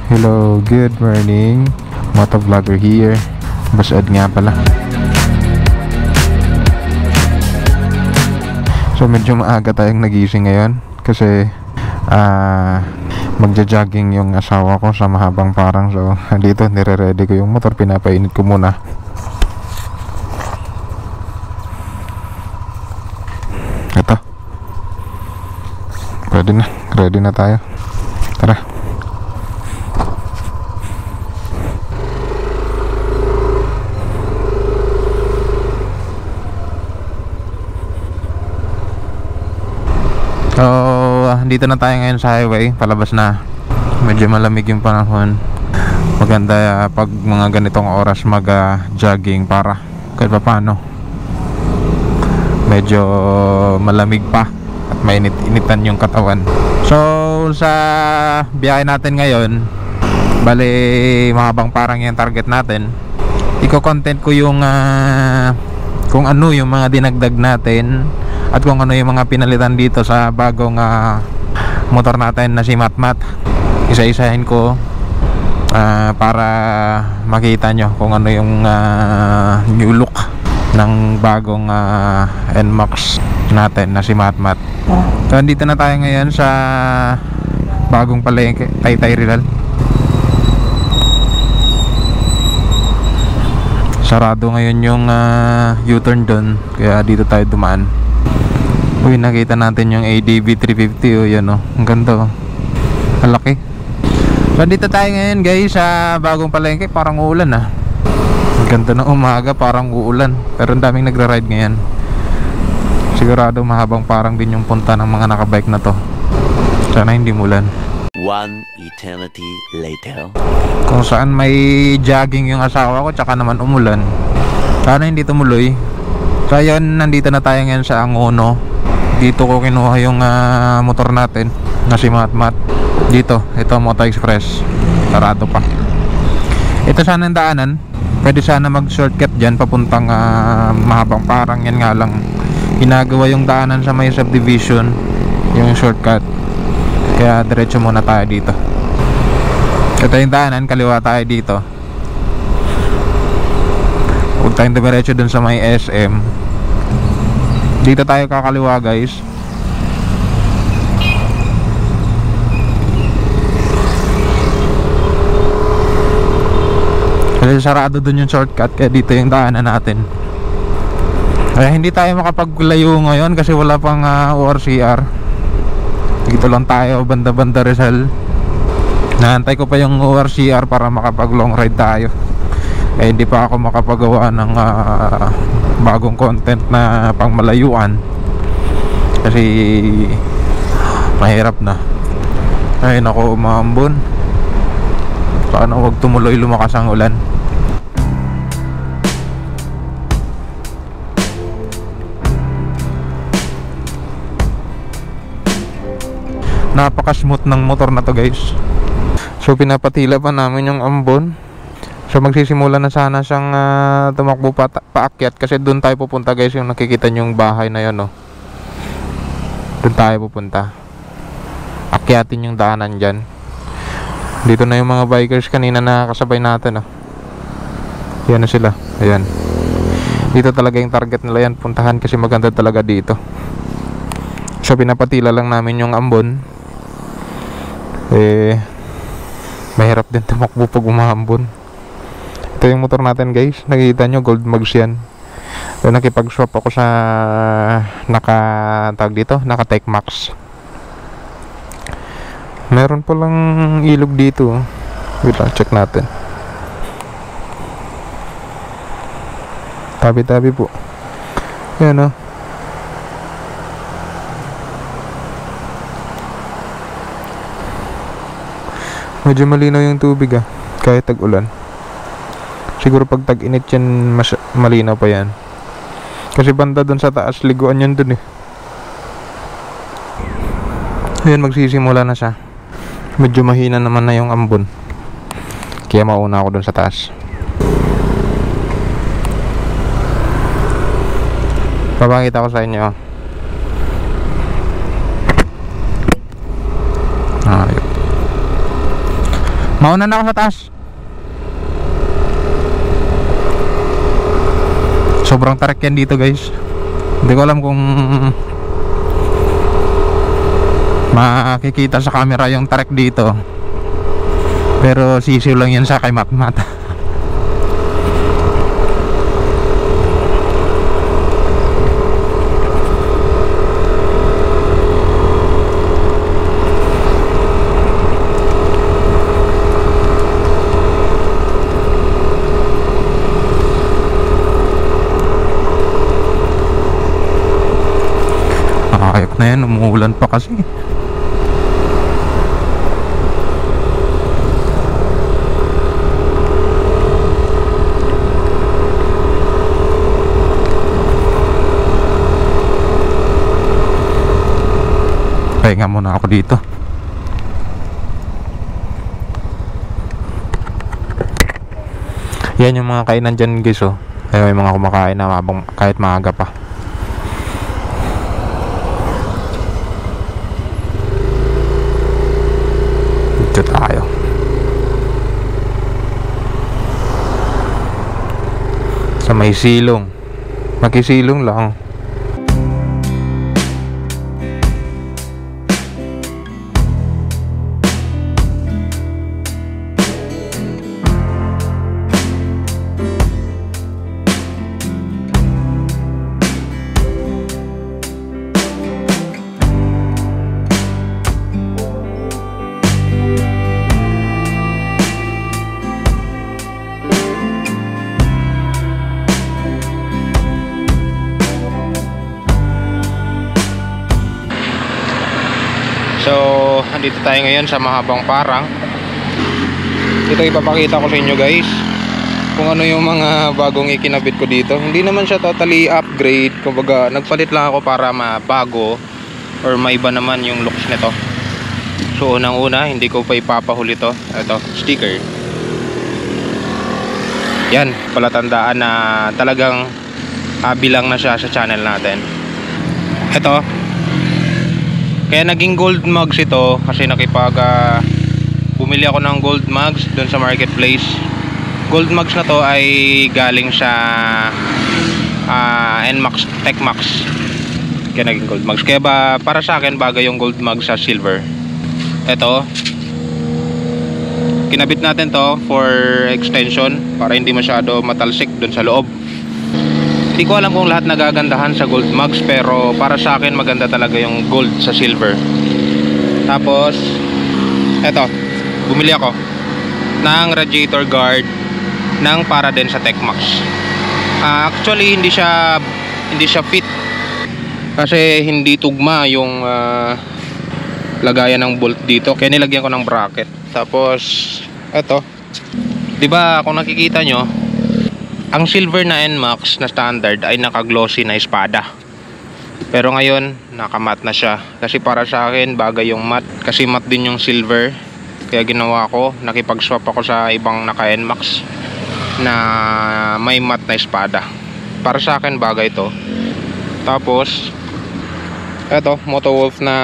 Hello, good morning. Motovlogger here. Basad nga pala. So medyo maaga tayong nagising ngayon kasi magja-jogging yung asawa ko sa Mahabang Parang. So dito nire-ready ko yung motor, pinapainit ko muna. Ito. Ready na tayo. Tara. So, dito na tayo ngayon sa highway, palabas na. Medyo malamig yung panahon. Maganda pag mga ganitong oras mag-jogging para kahit pa paano medyo malamig pa at mainit-initan yung katawan. So, sa biyahe natin ngayon, bali Mahabang Parang yung target natin. Iko-content ko yung kung ano yung mga dinagdag natin at kung ano yung mga pinalitan dito sa bagong motor natin na si Matmat. Isa-isahin ko para makita nyo kung ano yung new look ng bagong NMAX natin na si Matmat. So andito na tayo ngayon sa bagong palengke, Taytay Rizal. Sarado ngayon yung U-turn doon, kaya dito tayo dumaan. Uy, nakita natin yung ADV 350. Oh, yan oh, ang ganda oh. Ang laki. So dito tayo ngayon guys sa bagong palengke. Parang uulan ah. Ang ganda ng umaga, parang uulan. Pero ang daming nagra-ride ngayon. Sigurado Mahabang Parang din yung punta ng mga nakabike na to. Sana hindi mulan. One eternity later. Kung saan may jogging yung asawa ko, tsaka naman umulan. Sana hindi tumuloy. So yun, nandito na tayo ngayon sa Angono. Dito ko kinuha yung motor natin na si Matmat. Dito, ito Moto Express. Sarado pa. Ito sana ang daanan. Pwede sana mag shortcut dyan papuntang Mahabang Parang. Yan nga lang, ginagawa yung daanan sa may subdivision, yung shortcut. Kaya diretso muna tayo dito. Ito yung daanan, kaliwa tayo dito. Huwag tayong diretso dun sa may SM. Dito tayo kakaliwa guys. Kasi sarado dun yung shortcut, kaya dito yung daanan natin. Kaya hindi tayo makapaglayo ngayon kasi wala pang ORCR. Dito lang tayo, banda-banda Rizal. Naantay ko pa yung ORCR para makapag long ride tayo. Eh hindi pa ako makapagawa ng bagong content na pang malayuan kasi mahirap na. Ay nako, umaambon. Sana wag tumuloy, lumakas ang ulan. Napaka-smooth ng motor na to guys. So pinapatila pa namin yung ambon. So magsisimula na sana siyang tumakbo paakyat kasi doon tayo pupunta guys, yung nakikita nyo yung bahay na yun oh. Doon tayo pupunta. Akyatin yung daanan dyan. Dito na yung mga bikers kanina na kasabay natin oh. Yan na sila, ayan. Dito talaga yung target nila yan, puntahan kasi maganda talaga dito. So pinapatila lang namin yung ambon. Mahirap din tumakbo pag umaambon. Ito yung motor natin guys, nakikita nyo gold mags yan. So nakipag-swap ako sa naka Tech Max. Meron palang ilog dito. Wait lang, check natin. Tabi-tabi po. Yan oh. Medyo malinaw yung tubig ah, kahit tag-ulan. Siguro pag tag-init yan, mas malinaw pa yan. Kasi banda dun sa taas, liguan yun dun eh. Ayan, magsisimula na siya. Medyo mahina naman na yung ambon, kaya mauna ako dun sa taas. Papakita ko sa inyo. Mauna na ako sa taas. Sobrang tarik yan dito guys. Hindi ko alam kung makikita sa camera yung tarik dito, pero sisiw lang yan sa kay Matmat. Ayok na yan, umuulan pa kasi. Pahinga muna ako dito. Yan yung mga kainan dyan guys, oh. Ay, may mga kumakain na habang kahit maaga pa. Dito tayo. Sa may silong. Makisilong lang. So, andito tayo ngayon sa Mahabang Parang. Ito ipapakita ko sa inyo guys kung ano yung mga bagong ikinabit ko dito. Hindi naman siya totally upgrade. Kumbaga, nagpalit lang ako para mabago or maiba naman yung looks nito. So, unang-una, hindi ko pa ipapahuli to. Ito, sticker. Yan, palatandaan na talagang bilang na siya sa channel natin. Ito, kaya naging gold mugs ito kasi bumili ako ng gold mugs doon sa marketplace. Gold mugs na to ay galing sa NMAX, TechMax. Kaya naging gold mugs. Kaya para sa akin bagay yung gold mugs sa silver. Ito, kinabit natin to for extension para hindi masyado matalsik doon sa loob. Hindi ko alam kung lahat nagagandahan sa gold mugs, pero para sa akin maganda talaga yung gold sa silver. Tapos eto, bumili ako ng radiator guard ng para din sa TechMax. Actually hindi siya fit kasi hindi tugma yung lagayan ng bolt dito, kaya nilagyan ko ng bracket. Tapos eto, 'di ba kung nakikita nyo, ang silver na NMAX na standard ay naka-glossy na espada. Pero ngayon, naka-matte na siya. Kasi para sa akin, bagay yung matte. Kasi matte din yung silver. Kaya ginawa ko, nakipag-swap ako sa ibang naka-NMAX na may matte na espada. Para sa akin, bagay to. Tapos, eto, Motowolf na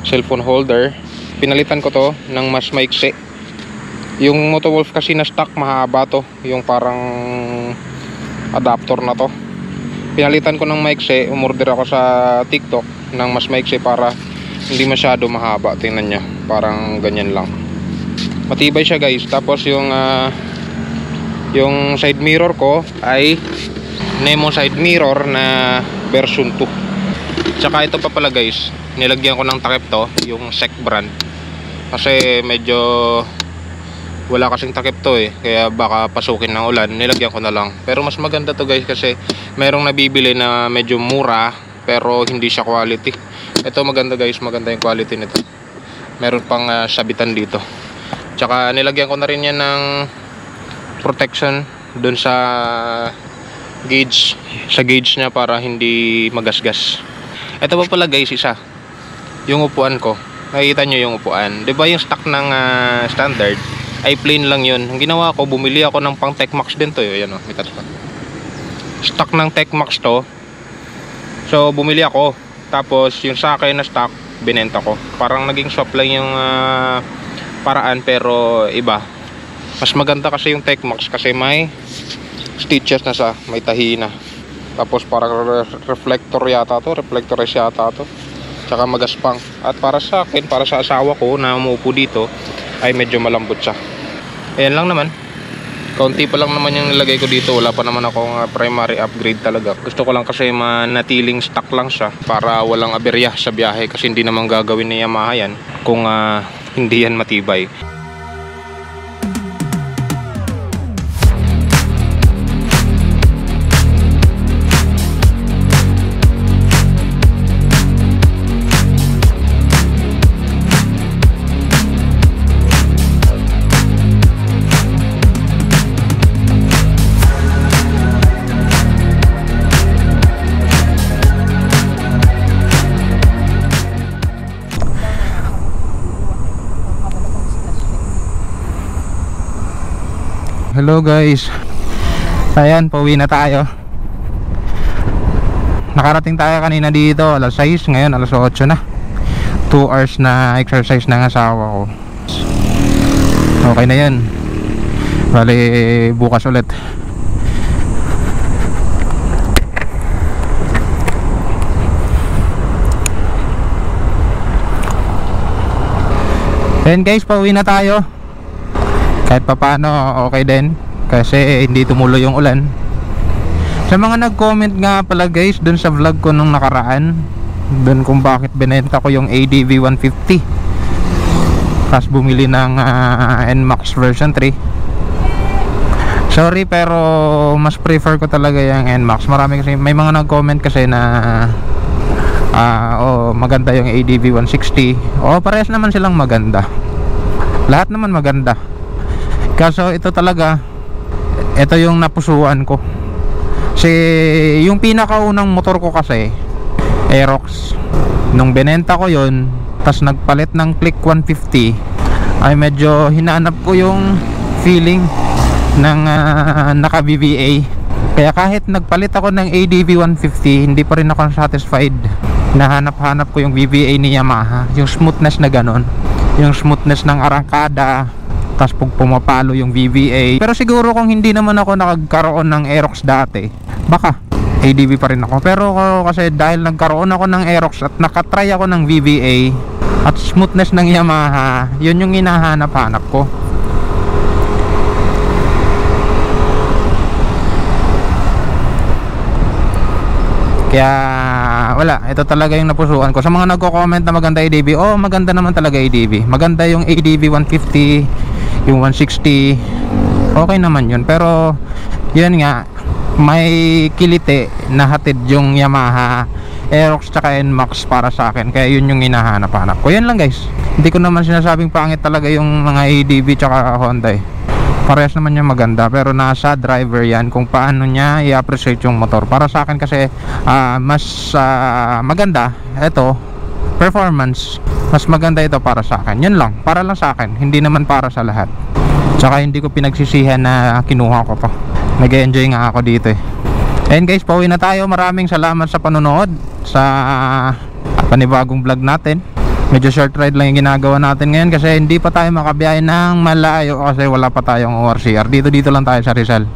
cellphone holder. Pinalitan ko to ng mas maiksi. Yung Motowolf kasi na stock mahaba to, yung parang adapter na to. Pinalitan ko ng maiksi, umorder ako sa TikTok ng mas maiksi para hindi masyado mahaba. Tingnan nyo, parang ganyan lang. Matibay siya guys. Tapos yung side mirror ko ay Nemo side mirror na version 2. Tsaka ito pa pala guys, nilagyan ko ng takip to, yung SEC brand. Kasi medyo wala kasing takip to kaya baka pasukin ng ulan, nilagyan ko na lang. Pero mas maganda to guys kasi merong nabibili na medyo mura pero hindi siya quality. Ito maganda guys, maganda yung quality nito. Meron pang sabitan dito. Tsaka nilagyan ko na rin yan ng protection dun sa gauge niya para hindi magasgas. Ito pa pala guys, isa yung upuan ko. Nakikita nyo yung upuan, 'di ba yung stock ng standard ay plain lang yun. Ang ginawa ko, bumili ako ng pang TechMax din to. Yan o, may pa. Stock ng TechMax to. So, bumili ako. Tapos, yung sa akin na stock, binenta ko. Parang naging swap lang yung paraan pero iba. Mas maganda kasi yung Tecmax kasi may stitches na sa may tahina. Tapos parang reflector yata to, reflectorless yata to. Tsaka magaspang. At para sa akin, para sa asawa ko na umupo dito, ay medyo malambot siya. Ayan lang naman. Kaunti pa lang naman yung nilagay ko dito. Wala pa naman akong primary upgrade talaga. Gusto ko lang kasi manatiling stock lang siya para walang aberya sa biyahe. Kasi hindi naman gagawin ni Yamaha yan kung hindi yan matibay. Hello guys. Ayan, pauwi na tayo. Nakarating tayo kanina dito alas 6, ngayon alas 8 na. 2 hours na exercise ng asawa ko. Okay na yan. Bali bukas ulit. Ayan guys, pauwi na tayo. Kahit papaano okay din kasi hindi tumuloy yung ulan. Sa mga nag-comment nga pala guys dun sa vlog ko nung nakaraan, dun kung bakit binenta ko yung ADV 150 tapos bumili ng NMAX version 3. Sorry pero mas prefer ko talaga yung NMAX. Marami kasi, may mga nag-comment kasi na maganda yung ADV 160. Parehas naman silang maganda. Lahat naman maganda. Kaso ito talaga, ito yung napusuan ko. Kasi yung pinakaunang motor ko kasi Aerox. Nung binenta ko yun, tas nagpalit ng Click 150, ay medyo hinanap ko yung feeling ng naka VVA. Kaya kahit nagpalit ako ng ADV 150, hindi pa rin ako satisfied. Nahanap-hanap ko yung VVA ni Yamaha, yung smoothness na ganon, yung smoothness ng arangkada, tas pag pumapalo yung VVA. Pero siguro kung hindi naman ako nakagkaroon ng Aerox dati, baka ADV pa rin ako. Pero kasi dahil nagkaroon ako ng Aerox at nakatry ako ng VVA at smoothness ng Yamaha, yun yung hinahanap-hanap ko. Kaya wala, ito talaga yung napusuan ko. Sa mga nagko-comment na maganda ADV, maganda naman talaga ADV. Maganda yung ADV 150, yung 160, okay naman yun. Pero yun nga, may kilite na hatid yung Yamaha Aerox tsaka NMAX para sa akin. Kaya yun yung hinahanap-hanap ko. Yan lang guys. Hindi ko naman sinasabing pangit talaga yung mga ADV tsaka Honda parehas naman yung maganda. Pero nasa driver yan kung paano niya i-appreciate yung motor. Para sa akin kasi mas maganda ito, performance, mas maganda ito para sa akin. Yun lang, para lang sa akin, hindi naman para sa lahat. Tsaka hindi ko pinagsisihan na kinuha ko to. Nag-enjoy nga ako dito And guys, pauwi na tayo. Maraming salamat sa panonood sa panibagong vlog natin. Medyo short ride lang yung ginagawa natin ngayon kasi hindi pa tayo makabiyahe ng malayo kasi wala pa tayong ORCR. Dito lang tayo sa Rizal.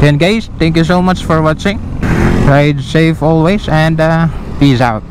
So yan guys, thank you so much for watching. Ride safe always and peace out.